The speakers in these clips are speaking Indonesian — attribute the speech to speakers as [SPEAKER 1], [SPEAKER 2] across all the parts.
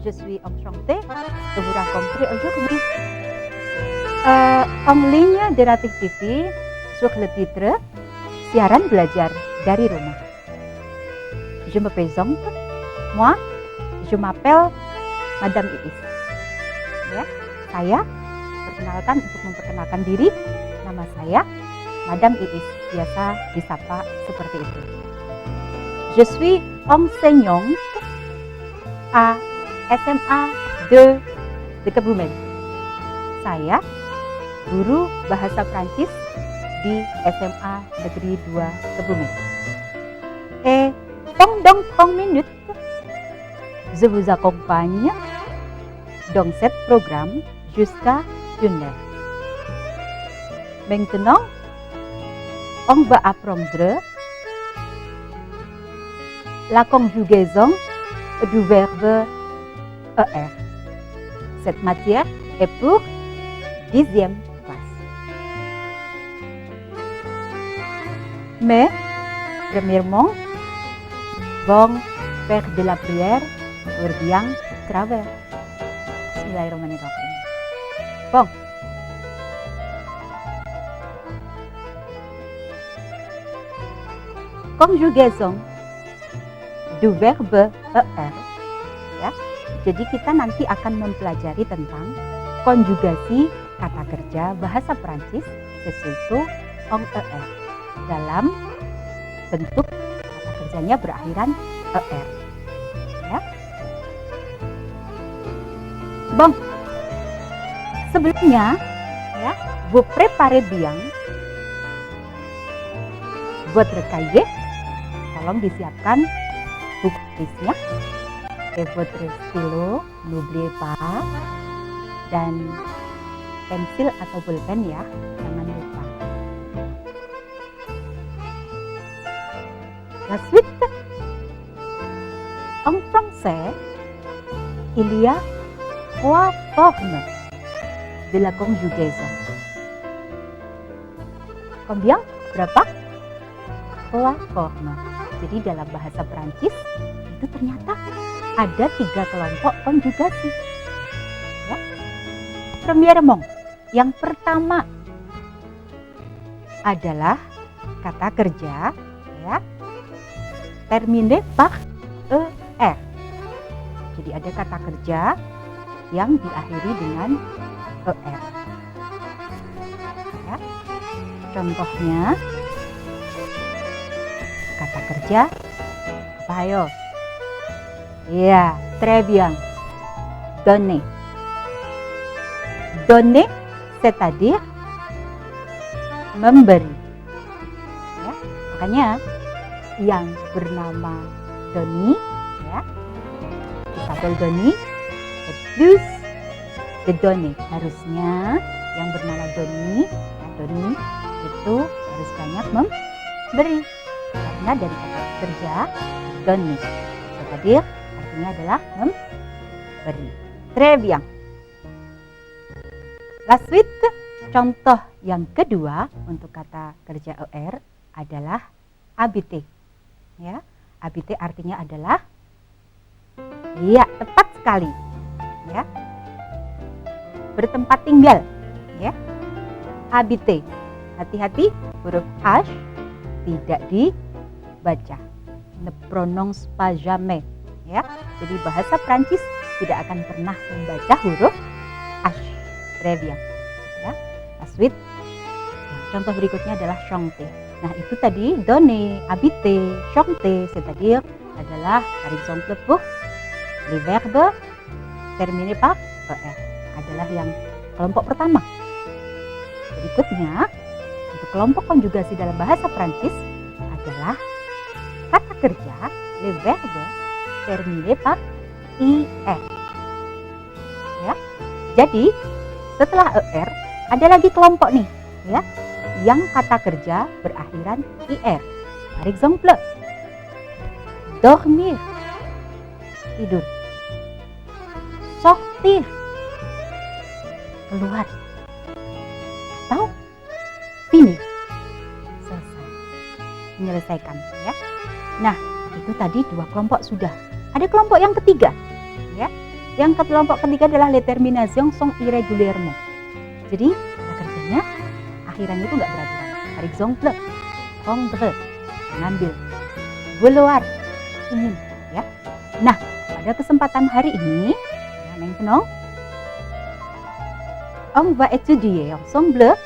[SPEAKER 1] Je suis enchantée de vous rencontrer aujourd'hui. En ligne de Ratik TV sur le titre Siaran Belajar dari Rumah. Je me présente, moi, je m'appelle Madame Iis. Ya, saya memperkenalkan diri, nama saya Madame Iis, biasa disapa seperti itu. Je suis enseignante à SMA 2 de Kebumen. Saya guru bahasa Prancis di SMA Negeri 2 Kebumen. Et pendant 30 minutes, je vous accompagne dans cet programme jusqu'à 1 heure. Maintenant, on va apprendre la conjugaison du verbe ER. Cette matière est pour 10e classe. Mais, premièrement, bon faire de la prière pour bien travailler. Bismillahirrahmanirrahim. Bon. Conjugaison du verbe ER. Ya. Jadi kita nanti akan mempelajari tentang konjugasi kata kerja bahasa Prancis sesuatu en ER dalam bentuk kata kerjanya berakhiran ER. Ya. Bon, sebelumnya ya, vous préparez bien votre cahier, tolong disiapkan buku tulisnya, et votre stylo, n'oubliez pas, dan pensil atau pulpen ya, jangan lupa. La suite, en français, il y a 3 formes de la conjugaison. Combien? Berapa? 3 formes. Jadi dalam bahasa Prancis itu ternyata ada 3 kelompok konjugasi. Ya. Premièrement, yang pertama adalah kata kerja ya, terminé par ER. Jadi ada kata kerja yang diakhiri dengan ER. Ya. Contohnya kata kerja apa ayo? Ya, très bien. Donner. Donner, c'est-à-dire memberi. Ya, makanya yang bernama Doni, ya, disabel Doni, plus de donner. Harusnya yang bernama Doni, ya, Doni itu harus banyak memberi. Karena dari kata kerja donner, c'est-à-dire artinya adalah memberi. Très bien. La suite, contoh yang kedua untuk kata kerja ER adalah habiter. Ya, habiter artinya adalah, ya, tepat sekali, ya, bertempat tinggal, ya, habiter. Hati-hati, huruf H tidak dibaca, ne prononce pas jamais, ya. Jadi bahasa Prancis tidak akan pernah membaca huruf H. Très bien. Ya. La suite. Contoh berikutnya adalah chanter. Nah, itu tadi donner, habiter, chanter, c'est-à-dire adalah par exemple pour les verbes terminés par ER. Adalah yang kelompok pertama. Berikutnya, untuk kelompok konjugasi dalam bahasa Prancis adalah kata kerja les verbes terminés par IR. Ya. Jadi, setelah ER ada lagi kelompok nih, ya, yang kata kerja berakhiran IR. Par exemple, dormir, tidur. Sortir, keluar. Atau fini, selesai, menyelesaikan, ya. Nah, itu tadi 2 kelompok sudah. Ada kelompok yang ketiga, ya. Yang kelompok ketiga adalah les terminaisons sont irrégulièrement. Jadi kata kerjanya akhirannya itu nggak beraturan. Par exemple, prendre, mengambil, vouloir, ingin, ya. Nah, pada kesempatan hari ini, maintenant, on va étudier ensemble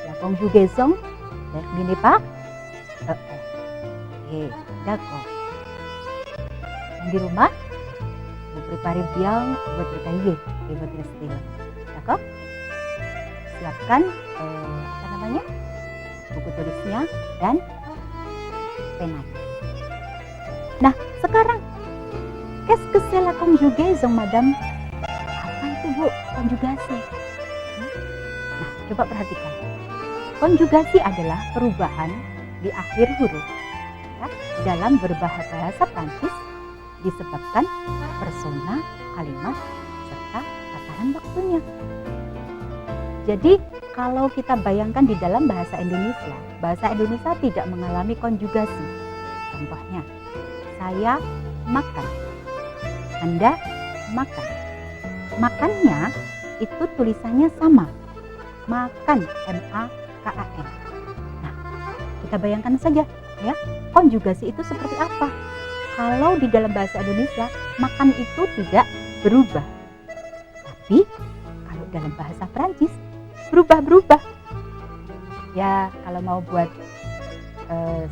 [SPEAKER 1] la conjugaison terminée par er. D'accord. Dan di rumah, vous préparez bien votre cahier et votre stylo. D'accord? Siapkan buku tulisnya dan pena. Nah, sekarang qu'est-ce que c'est la conjugaison, madame? Apa itu, Bu, konjugasi? Nah, coba perhatikan. Konjugasi adalah perubahan di akhir huruf ya, dalam berbahasa Prancis disebabkan persona, kalimat, serta tataran waktunya. Jadi kalau kita bayangkan di dalam bahasa Indonesia tidak mengalami konjugasi. Contohnya, saya makan, Anda makan. Makannya itu tulisannya sama, makan, M-A-K-A-N. Nah, kita bayangkan saja ya, konjugasi itu seperti apa. Kalau di dalam bahasa Indonesia, makan itu tidak berubah. Tapi kalau dalam bahasa Prancis berubah-berubah. Ya, kalau mau buat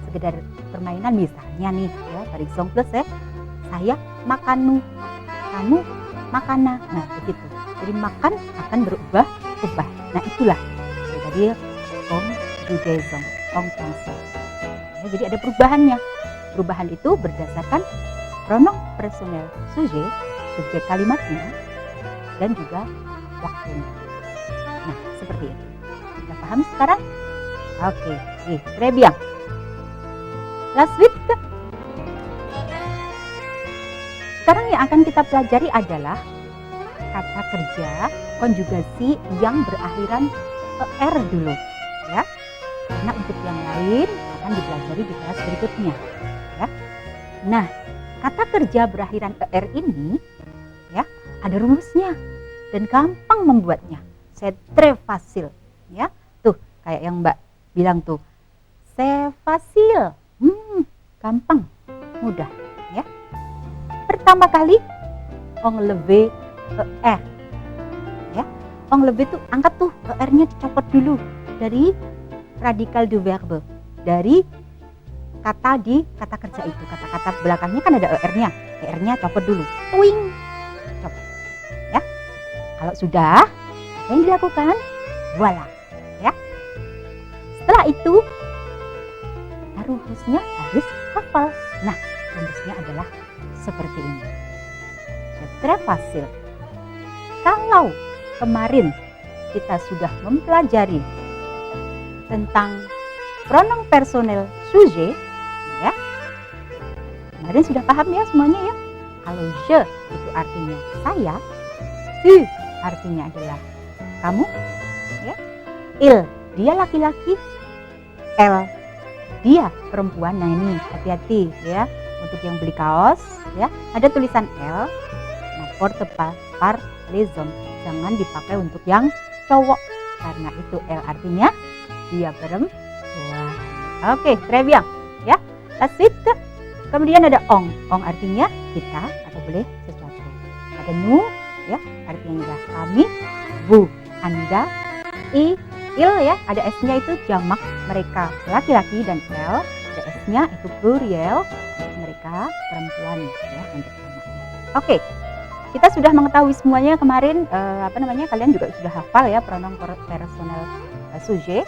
[SPEAKER 1] sekedar permainan misalnya nih ya, par exemple saya makanu, kamu makana. Nah, begitu. Jadi makan akan berubah-ubah. Nah, itulah jadi conjugaison en français. Ya, jadi ada perubahannya. Perubahan itu berdasarkan pronom personel sujet, subjek kalimatnya, dan juga waktunya. Nah, seperti itu. Sudah paham sekarang? Oke, très bien. La suite. Sekarang yang akan kita pelajari adalah kata kerja konjugasi yang berakhiran er dulu, ya. Karena untuk yang lain akan dipelajari di kelas berikutnya, ya. Nah, kata kerja berakhiran er ini, ya, ada rumusnya dan gampang membuatnya. C'est très facile, ya. Tuh, kayak yang Mbak bilang tuh, c'est facile. Gampang, mudah, ya. Pertama kali, enlever er. Ya, enlever tuh angkat tuh er-nya dicopot dulu dari radikal du verbe, dari kata di kata kerja itu. Kata-kata belakangnya kan ada er-nya. Er-nya copot dulu. Twing. Copot. Ya. Kalau sudah, apa yang dilakukan? Voila, ya. Setelah itu, rumusnya harus hafal. Nah, rumusnya adalah seperti ini. Très facile. Kalau kemarin kita sudah mempelajari tentang pronom personel sujet, ya. Kemarin sudah paham ya semuanya ya. Kalau je itu artinya saya, tu artinya adalah kamu, ya. Il dia laki-laki, el dia perempuan. Nah, ini hati-hati ya untuk yang beli kaos ya, ada tulisan L. Nah, porte par les hommes, jangan dipakai untuk yang cowok karena itu L artinya dia perempuan. Oke, très bien ya. La suite. Kemudian ada ong artinya kita atau boleh sesuatu. Ada nous ya, artinya kami, vous Anda, il ya, ada S-nya itu jamak mereka laki-laki, dan L ada S-nya itu pluriel mereka perempuan ya untuk jamaknya. Oke, kita sudah mengetahui semuanya kemarin kalian juga sudah hafal ya pronom personal sujet.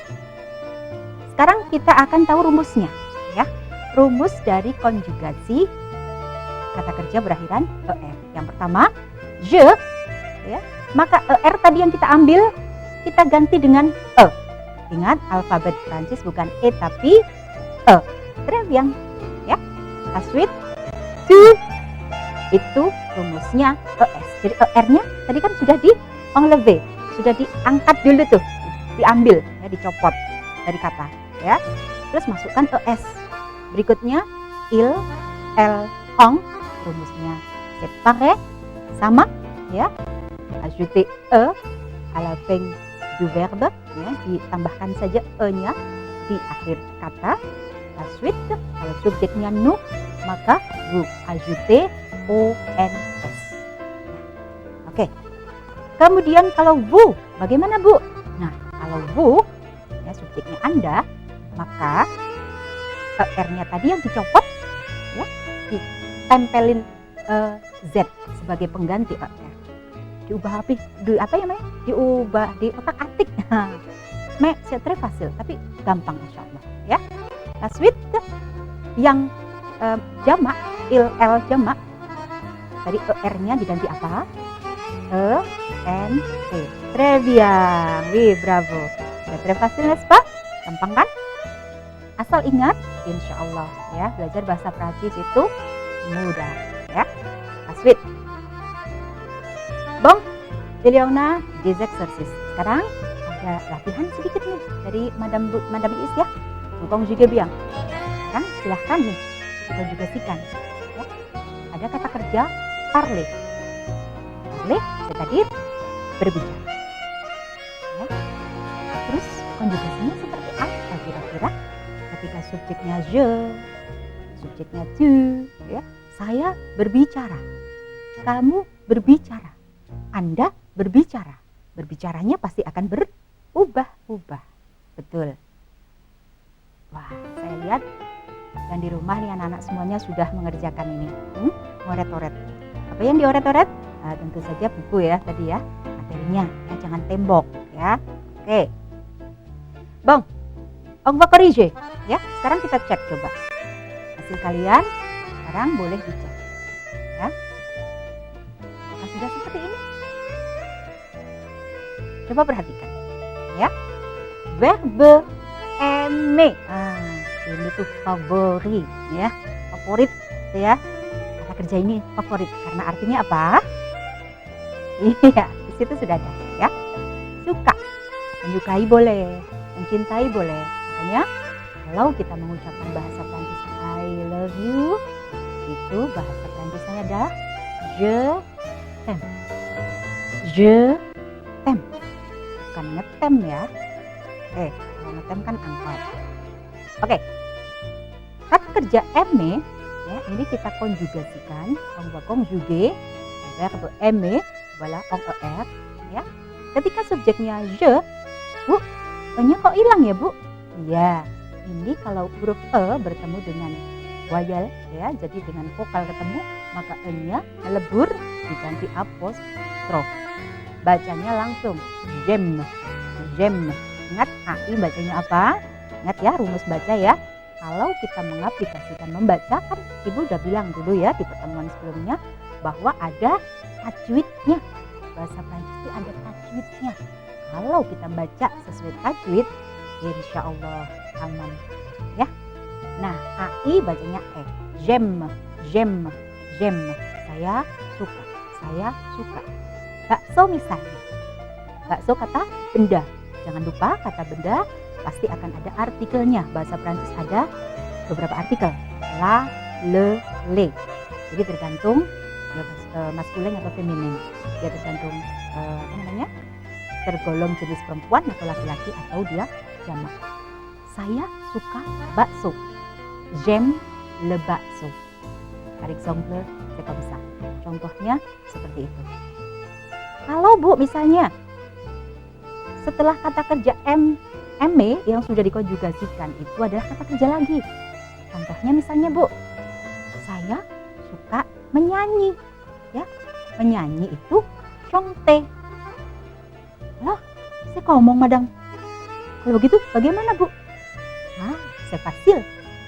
[SPEAKER 1] Sekarang kita akan tahu rumusnya ya. Rumus dari konjugasi kata kerja berakhiran er. Yang pertama, je ya. Maka er tadi yang kita ambil kita ganti dengan e. Ingat, alfabet Prancis bukan e tapi e. Très bien ya. La suite, tu itu rumusnya es. Jadi er-nya tadi kan sudah di enlever, sudah diangkat dulu tuh, diambil ya, dicopot dari kata ya. Terus masukkan es. Berikutnya il, el, ong, rumusnya séparé,
[SPEAKER 2] sama ya. Ajouter e à la fin du verbe ya, ditambahkan saja e-nya di akhir kata. Ensuite, kalau subjeknya nous, maka vous ajoutez ons. Oke. Kemudian kalau vous, bagaimana Bu? Nah, kalau vous ya subjeknya Anda, maka er-nya tadi yang dicopot ya, ditempelin z sebagai pengganti er. Diubah apa namanya? Diubah di otak-atik. Mais c'est très facile, tapi gampang insyaallah ya. Ensuite yang jamak, il jamak, tadi er-nya diganti apa? ENT. Très bien. Oui, bravo. C'est très facile, n'est-ce pas? Gampang kan? Asal ingat, insyaallah ya, belajar bahasa Prancis itu mudah ya. Ensuite. Bon, il y en a des exercices. Sekarang ada latihan sedikit nih dari Madame Iis ya. Engkong juga biang. Kan silahkan nih dikonjugasikan. Ya. Ada kata kerja parler. Parler, c'est-à-dire berbicara. Ya. Terus konjugasinya seperti apa kira-kira? Ketika subjeknya je, subjeknya tu, ya. Saya berbicara. Kamu berbicara. Anda berbicara. Berbicaranya pasti akan berubah-ubah. Betul. Wah, saya lihat dan di rumah nih anak-anak semuanya sudah mengerjakan ini. Ngoret-oret. Apa yang dioret-oret? Nah, tentu saja buku ya tadi ya. Materinya, ya, jangan tembok ya. Oke. Bang, on va corriger ya. Sekarang kita cek coba. Hasil kalian sekarang boleh dicek. Ya. Apakah sudah seperti ini? Coba perhatikan ya. Verbe aimer. Ini tuh favorit ya. Favorit ya. Kata kerja ini favorit karena artinya apa? Iya, di situ sudah ada ya. Suka, menyukai boleh, mencintai boleh. Makanya kalau kita mengucapkan bahasa Prancis I love you, itu bahasa Prancisnya adalah je t'aime. Je t'aime. Bukan ngetem ya. Kalau ngetem kan angkot. Oke. Kata kerja aimer ya, ini kita konjugasikan. On va conjuguer verbe aimer, voilà, en er ya. Ketika subjeknya je, Bu, e-nya kok hilang ya, Bu? Iya. Ini kalau huruf e bertemu dengan voyel ya, jadi dengan vokal ketemu, maka e-nya melebur diganti apostrof. Bacanya langsung jem, jem. Ingat AI bacanya apa? Ingat ya rumus baca ya. Kalau kita mengaplikasikan membaca, kan Ibu udah bilang dulu ya di pertemuan sebelumnya bahwa ada tajwidnya. Bahasa Prancis itu ada tajwidnya. Kalau kita baca sesuai tajwid, insya Allah aman ya. Nah, AI bacanya jem, jem, jem. Saya suka, saya suka. Bakso misalnya, bakso kata benda. Jangan lupa kata benda pasti akan ada artikelnya. Bahasa Prancis ada beberapa artikel. La, le, le. Jadi tergantung ya, maskulin atau feminin. Dia tergantung tergolong jenis perempuan atau laki-laki atau dia jamak. Saya suka bakso. J'aime le bakso. Par exemple, c'est comme ça. Contohnya seperti itu. Kalau Bu misalnya setelah kata kerja aimer yang sudah dikonjugasikan itu adalah kata kerja lagi. Contohnya misalnya Bu, saya suka menyanyi. Ya, menyanyi itu chanter. Loh, saya ngomong madang. Kalau begitu bagaimana Bu? Nah, c'est facile.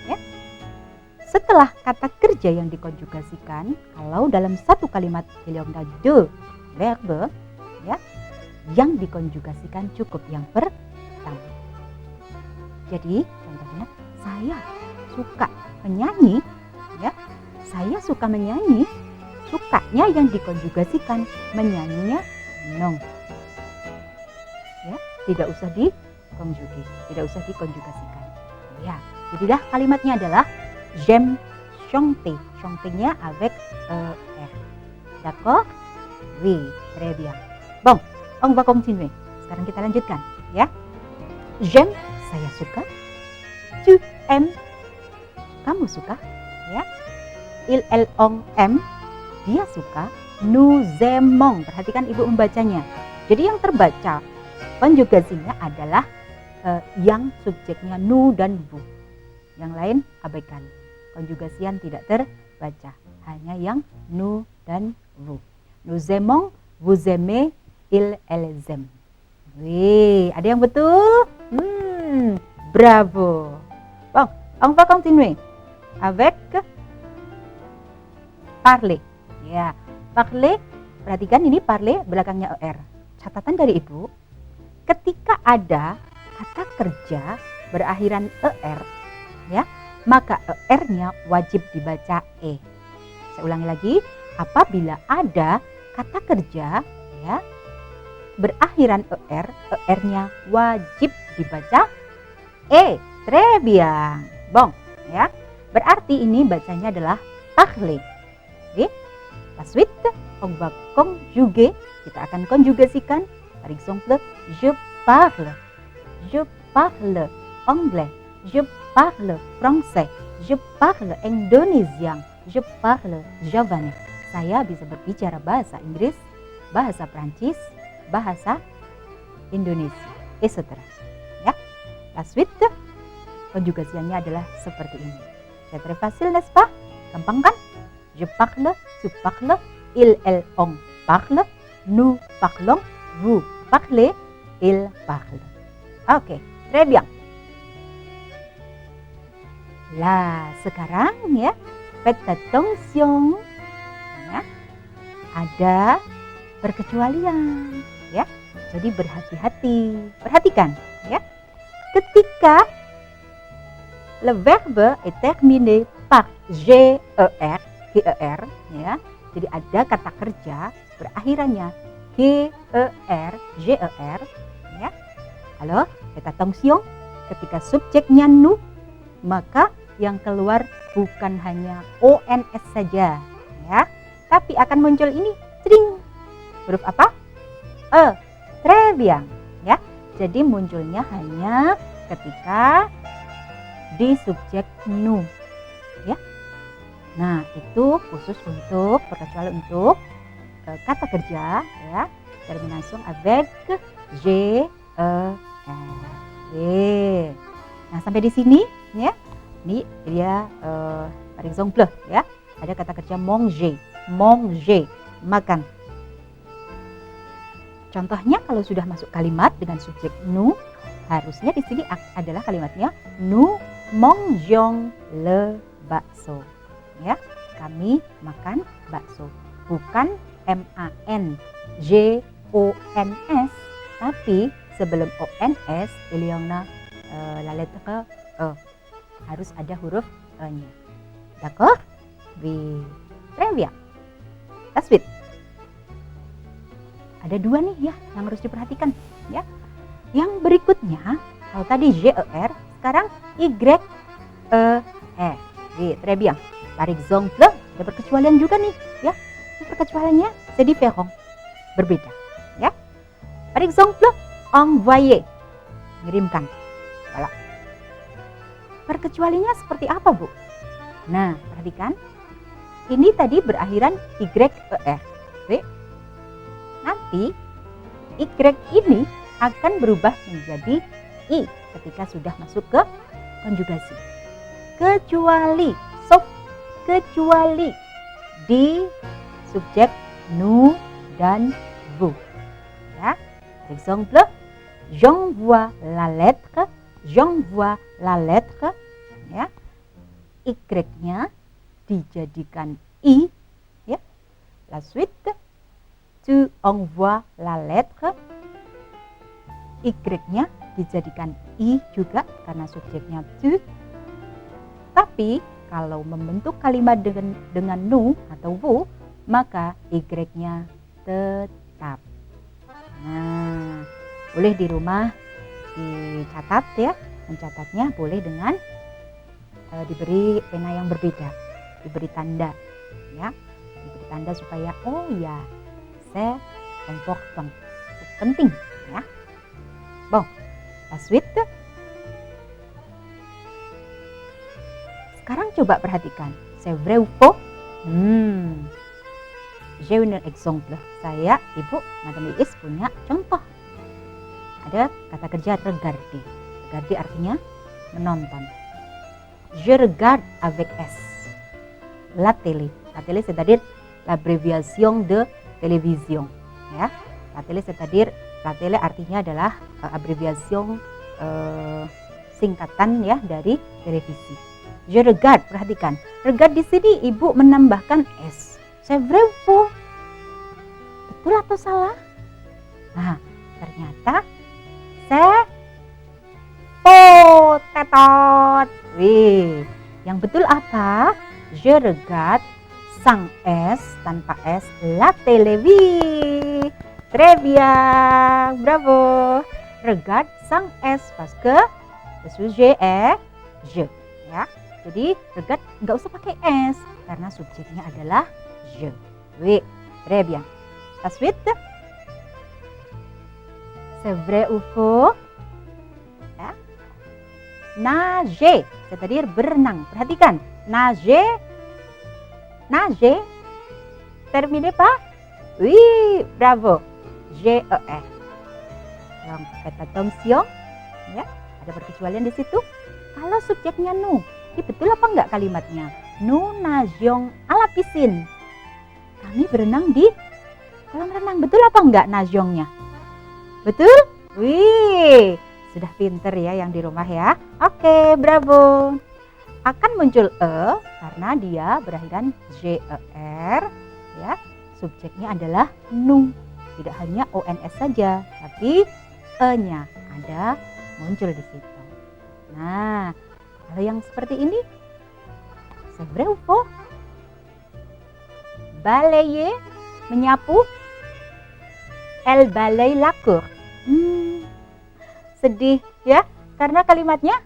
[SPEAKER 2] Ya. Setelah kata kerja yang dikonjugasikan, kalau dalam satu kalimat il y a deux verbe ya, yang dikonjugasikan cukup yang pertama. Jadi contohnya saya suka menyanyi ya. Saya suka menyanyi, sukanya yang dikonjugasikan, menyanyinya non. Ya, tidak usah dikonjugasikan. Ya, jadilah kalimatnya adalah j'aime chanter. Chanter-nya avec er. D'accord?
[SPEAKER 1] Oui, très bien. Bon, on va continuer. Sekarang kita lanjutkan, ya. J'aime, saya suka. Tu aimes, kamu suka, ya. Il, elle, on aime, dia suka. Nous aimons, perhatikan ibu membacanya. Jadi yang terbaca konjugasinya adalah yang subjeknya nous dan vous. Yang lain abaikan. Konjugasian tidak terbaca, hanya yang nous dan vous. Nous aimons, vous aimez, il, elles aiment. Wih, ada yang betul? Bravo. Bon, on va continuer avec parler. Ya, parler, perhatikan ini parler belakangnya er. Catatan dari ibu, ketika ada kata kerja berakhiran er, ya, maka er-nya wajib dibaca e. Saya ulangi lagi, apabila ada kata kerja, ya, berakhiran er-nya wajib dibaca e. Très bien. Bon, ya. Berarti ini bacanya adalah parler. Oke. La suite, on va conjuguer. Kita akan konjugasikan. Par exemple, je parle anglais, je parle français, je parle indonésien, je parle javanais. Saya bisa berbicara bahasa Inggris, bahasa Prancis, bahasa Indonesia, etc. Ya. La suite, konjugasiannya adalah seperti ini. C'est très facile, n'est-ce pas? Gampang kan? Je parle, tu parles, il, elle, on parle, nous parlons, vous parlez, il parle. Oke, très bien. Lah, sekarang ya, faites attention. Ya, ada perkecualian, ya. Jadi berhati-hati. Perhatikan, ya. Ketika le verbe est terminé par GER, GER, ya. Jadi ada kata kerja berakhirannya GER, GER, ya. Halo, faites attention, ketika subjeknya nous, maka yang keluar bukan hanya ONS saja, ya, tapi akan muncul ini, cering. Huruf apa? Très bien, ya. Jadi munculnya hanya ketika di subjek nous, ya. Nah, itu khusus untuk perkecualian untuk kata kerja, ya, termination avec G, E, R. Nah, sampai di sini, ya. Ini dia par exemple, ya. Ada kata kerja manger, makan. Contohnya kalau sudah masuk kalimat dengan subjek nous, harusnya di sini adalah kalimatnya nous mangeons le bakso. Ya, kami makan bakso. Bukan MANGONS, tapi sebelum ONS il y en a la lettre E. Harus ada huruf E-nya. D'accord? Oui. Très bien. La suite. Ada dua nih ya yang harus diperhatikan, ya. Yang berikutnya, kalau tadi GER, sekarang YER. Oui, très bien. Par exemple, ada perkecualian juga nih, ya. Perkecualiannya c'est différent, berbeda, ya. Par exemple, envoyer, mengirimkan. Voilà. Perkecualiannya seperti apa, Bu? Nah, perhatikan. Ini tadi berakhiran YER. Nanti Y ini akan berubah menjadi I ketika sudah masuk ke konjugasi. Kecuali, kecuali di subjek nous dan vous. Ya, par exemple, j'envoie la lettre, ya. Y-nya dijadikan I, ya. La suite, tu envoies la lettre, Y-nya dijadikan I juga karena subjeknya tu. Tapi kalau membentuk kalimat dengan nous atau vous, maka Y-nya tetap. Nah, boleh di rumah dicatat ya, mencatatnya boleh dengan diberi pena yang berbeda, diberi tanda, ya, diberi tanda supaya oh ya,
[SPEAKER 2] c'est important. Penting ya. Bon, la suite. Sekarang coba perhatikan. C'est vrai ou faux? J'ai un exemple. Saya, Ibu, Madame Iis punya contoh. Ada kata kerja regarder. Regarder artinya menonton. Je regarde avec S. La télé. La télé c'est-à-dire l'abréviation de télévision. Ya. La télé c'est-à-dire la télé artinya adalah abreviation singkatan ya dari televisi. Je regarde, perhatikan. Regard di sini Ibu menambahkan S. C'est vrai ou faux? Betul atau salah? Nah, ternyata c'est faux. Tetot. Wih, yang betul apa? Je regarde sans S, tanpa S, la télévision. Très bien, bravo. Regarde sans S parce que le sujet est je. Ya, jadi regard nggak usah pakai S karena subjeknya adalah je. Oui, très bien. La suite. C'est vrai ou faux? Ya. Nager, c'est-à-dire berenang. Perhatikan, nager. Nager. Terminé par oui, bravo. G-E-R. Donc, faites attention. Ya, ada perkecualian di situ. Kalau subjeknya nous, ini betul apa enggak kalimatnya? Nous nagions à la piscine. Kami berenang di kolam renang. Betul apa enggak nagiongnya? Betul? Wih, sudah pinter ya yang di rumah ya. Oke, bravo. Akan muncul E karena dia berakhiran G-E-R. Ya, subjeknya adalah nous. Tidak hanya ONS saja, tapi E-nya ada muncul di situ. Nah, kalau yang seperti ini, c'est vrai ou faux? Balayer, menyapu. Elle balaye la cour. Sedih ya, karena kalimatnya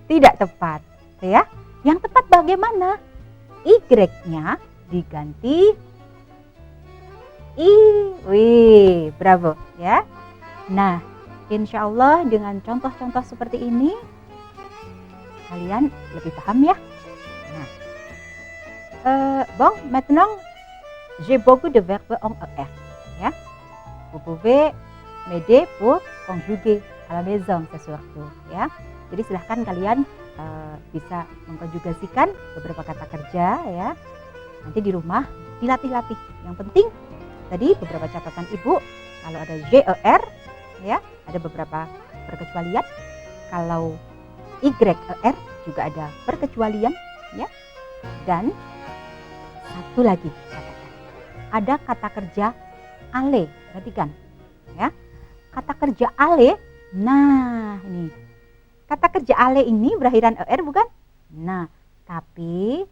[SPEAKER 2] tidak tepat. Ya, yang tepat bagaimana? Y-nya diganti I. Wih, bravo ya. Nah, insya Allah dengan contoh-contoh seperti ini kalian lebih paham ya. Nah, bon, maintenant j'ai beaucoup de verbes en ER ya. Vous pouvez m'aider pour conjuguer à la maison sesuatu ya. Jadi silahkan kalian bisa mengkonjugasikan beberapa kata kerja ya. Nanti di rumah dilatih-latih. Yang penting tadi beberapa catatan Ibu, kalau ada GER ya, ada beberapa perkecualian. Kalau YER juga ada perkecualian ya. Dan satu lagi ada kata kerja ale. Perhatikan ya. Kata kerja ale. Nah, ini. Kata kerja ale ini berakhiran ER bukan? Nah, tapi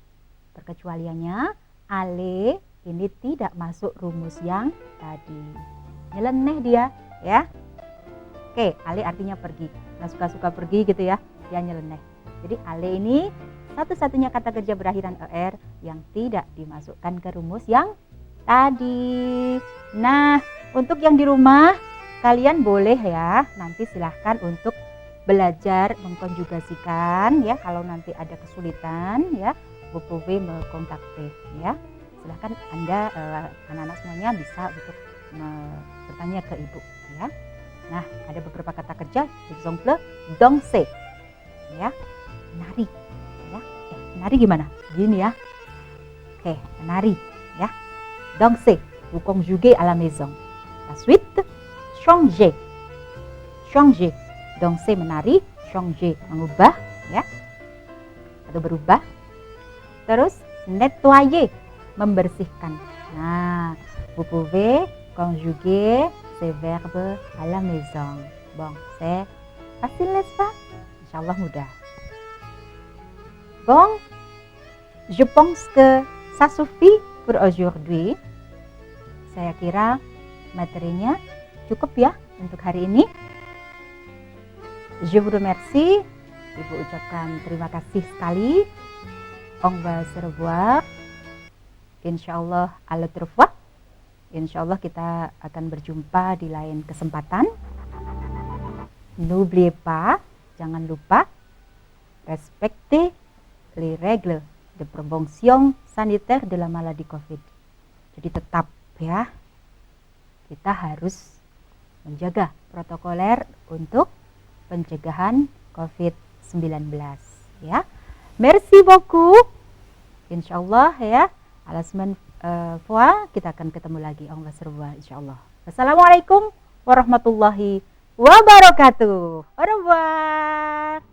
[SPEAKER 2] perkecualiannya ale ini tidak masuk rumus yang tadi. Nyeleneh dia ya. Oke, ale artinya pergi. Nggak suka-suka pergi gitu ya. Dia nyeleneh. Jadi ale ini satu-satunya kata kerja berakhiran ER yang tidak dimasukkan ke rumus yang tadi. Nah, untuk yang di rumah kalian boleh ya, nanti silahkan untuk belajar mengkonjugasikan ya. Kalau nanti ada kesulitan ya, vous pouvez me contacter ya. Silahkan Anda anak-anak semuanya bisa untuk bertanya ke Ibu ya. Nah, ada beberapa kata kerja, exemple danser ya, menari ya. Menari gimana? Gini ya. Oke, menari ya. Danser, vous conjuguez à la maison. La suite, changer. Changer, danser menari, changer mengubah ya. Atau berubah. Terus nettoyer, membersihkan. Nah, vous pouvez conjuguer ces verbes à la maison. Bon, c'est facile, n'est-ce pas? Insyaallah mudah. Bon, je pense que ça suffit pour aujourd'hui. Saya kira materinya cukup ya untuk hari ini. Je vous remercie. Ibu ucapkan terima kasih sekali. On va se revoir. Insyaallah à l'autre fois
[SPEAKER 1] Insya Allah kita akan berjumpa di lain kesempatan. N'oubliez pas, jangan lupa, respectez les règles de prévention sanitaire de la maladie COVID. Jadi tetap ya, kita harus menjaga protokoler untuk pencegahan COVID-19 ya. Merci beaucoup. Insyaallah ya, à la semaine kita akan ketemu lagi. On va se revoir insyaallah. Wassalamualaikum warahmatullahi wabarakatuh. Au revoir.